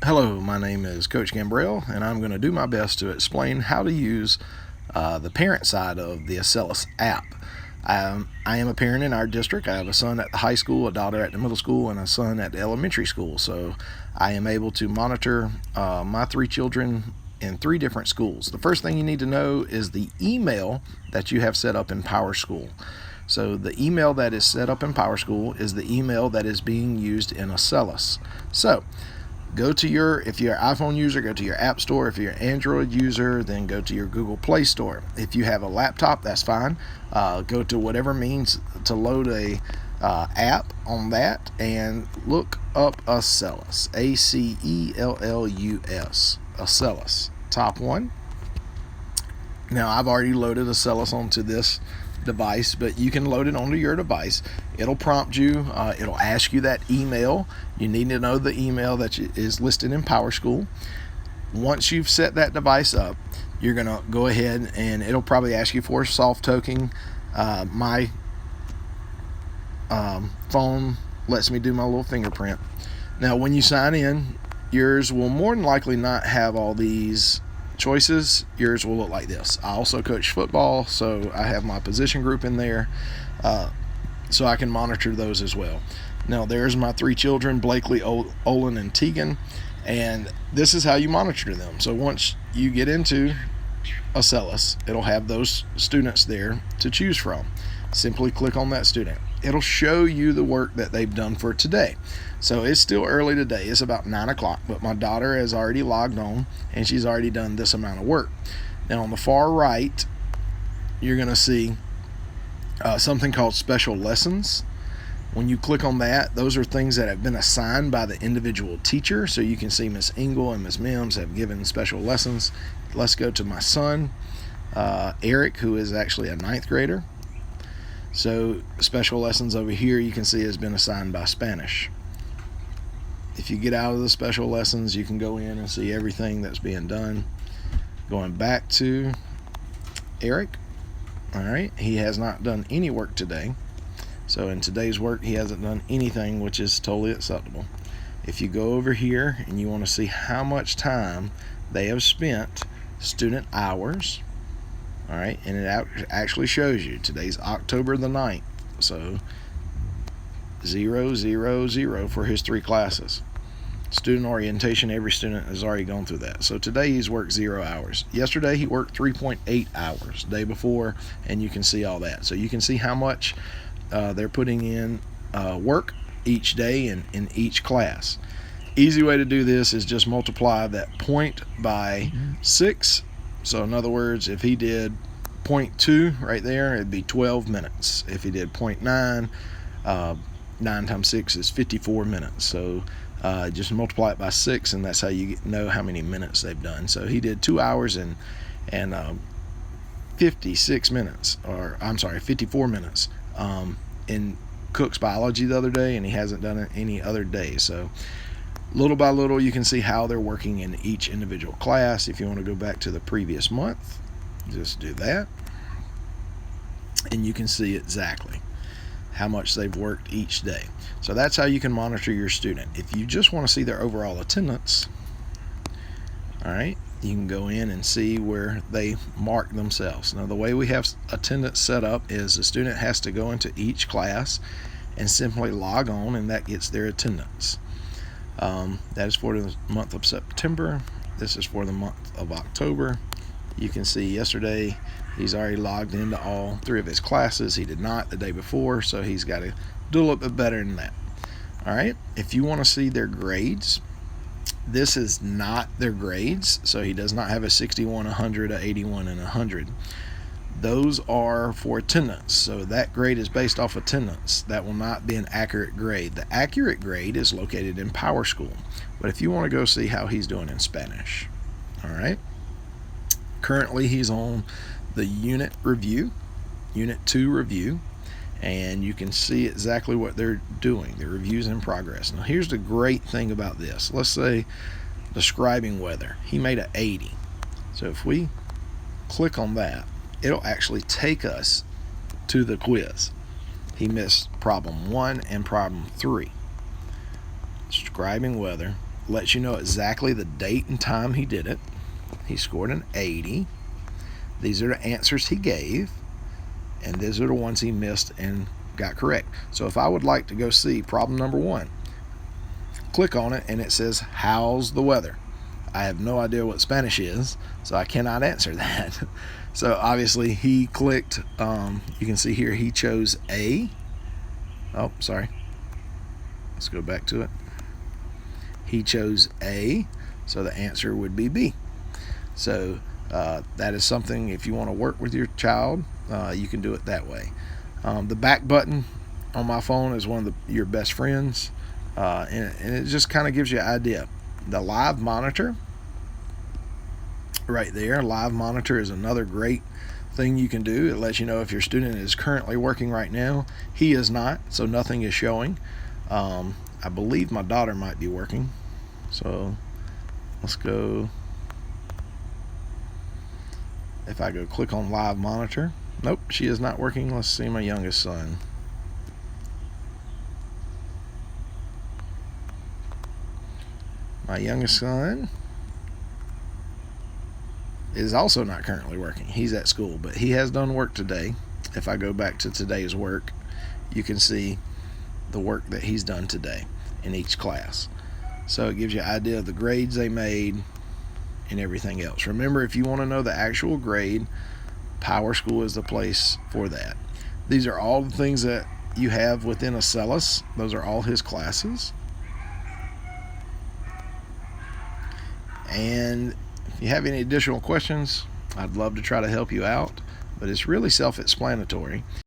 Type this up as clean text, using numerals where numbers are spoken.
Hello, my name is Coach Gambrell, and I'm going to do my best to explain how to use the parent side of the Acellus app. I am a parent in our district. I have a son at the high school, a daughter at the middle school, and a son at the elementary school. So I am able to monitor my three children in three different schools. The first thing you need to know is the email that you have set up in PowerSchool. So the email that is set up in PowerSchool is the email that is being used in Acellus. So if you're an iPhone user, go to your App Store. If you're an Android user, then go to your Google Play Store. If you have a laptop, that's fine. Go to whatever means to load a app on that and look up Acellus. Acellus. Acellus. Top one. Now, I've already loaded Acellus onto this device, but you can load it onto your device. It'll prompt you. It'll ask you that email. You need to know the email that is listed in PowerSchool. Once you've set that device up, you're going to go ahead and it'll probably ask you for soft token. My phone lets me do my little fingerprint. Now, when you sign in, yours will more than likely not have all these choices. Yours will look like this. I also coach football, so I have my position group in there, so I can monitor those as well. Now, there's my three children, Blakely, Olin, and Tegan, and this is how you monitor them. So once you get into Acellus, it'll have those students there to choose from. Simply click on that student. It'll show you the work that they've done for today. So it's still early today. It's about 9 o'clock, but my daughter has already logged on and she's already done this amount of work. Now on the far right, you're going to see something called special lessons. When you click on that, those are things that have been assigned by the individual teacher. So you can see Miss Engel and Miss Mims have given special lessons. Let's go to my son, Eric, who is actually a 9th grader. So special lessons over here you can see has been assigned by Spanish. If you get out of the special lessons, you can go in and see everything that's being done. Going back to Eric, all right, he has not done any work today. So in today's work, he hasn't done anything, which is totally acceptable. If you go over here and you want to see how much time they have spent, student hours, all right, and it actually shows you today's October the 9th, so 0, 0, 0 for his three classes. Student orientation, every student has already gone through that. So today he's worked 0 hours. Yesterday he worked 3.8 hours. Day before, and you can see all that. So you can see how much they're putting in work each day in each class. Easy way to do this is just multiply that point by 6. So in other words, if he did 0.2 right there, it'd be 12 minutes. If he did 0.9, 9 times 6 is 54 minutes. So just multiply it by 6, and that's how you know how many minutes they've done. So he did 2 hours and 56 minutes, or I'm sorry, 54 minutes in Cook's biology the other day, and he hasn't done it any other day. So little by little, you can see how they're working in each individual class. If you want to go back to the previous month, just do that, and you can see exactly how much they've worked each day. So that's how you can monitor your student. If you just want to see their overall attendance, all right, you can go in and see where they mark themselves. Now, the way we have attendance set up is the student has to go into each class and simply log on, and that gets their attendance. That is for the month of September. This is for the month of October. You can see yesterday he's already logged into all 3 of his classes. He did not the day before, so he's got to do a little bit better than that. All right, if you want to see their grades, this is not their grades, so he does not have a 61, 100, a 81, and 100. Those are for attendance, so that grade is based off attendance. That will not be an accurate grade. The accurate grade is located in PowerSchool. But if you want to go see how he's doing in Spanish, all right, currently he's on the Unit 2 review, and you can see exactly what they're doing. The review's in progress. Now, here's the great thing about this. Let's say describing weather. He made an 80. So if we click on that, it'll actually take us to the quiz. He missed problem 1 and problem 3. Describing weather. lets you know exactly the date and time he did it. He scored an 80. These are the answers he gave, and these are the ones he missed and got correct. So if I would like to go see problem number 1, click on it and it says, how's the weather? I have no idea what Spanish is, so I cannot answer that. So obviously he clicked, you can see here he chose A. Oh, sorry. Let's go back to it. He chose A, so the answer would be B. So that is something, if you want to work with your child, you can do it that way. The back button on my phone is one of your best friends, and it just kind of gives you an idea. The live monitor right there, live monitor is another great thing you can do. It lets you know if your student is currently working right now. He is not, so nothing is showing. I believe my daughter might be working, so let's go. If I go click on live monitor, nope, she is not working. Let's see my youngest son. My youngest son is also not currently working. He's at school, but he has done work today. If I go back to today's work, you can see the work that he's done today in each class. So it gives you an idea of the grades they made and everything else. Remember, if you want to know the actual grade, Power School is the place for that. These are all the things that you have within Acellus. Those are all his classes. And if you have any additional questions, I'd love to try to help you out, but it's really self-explanatory.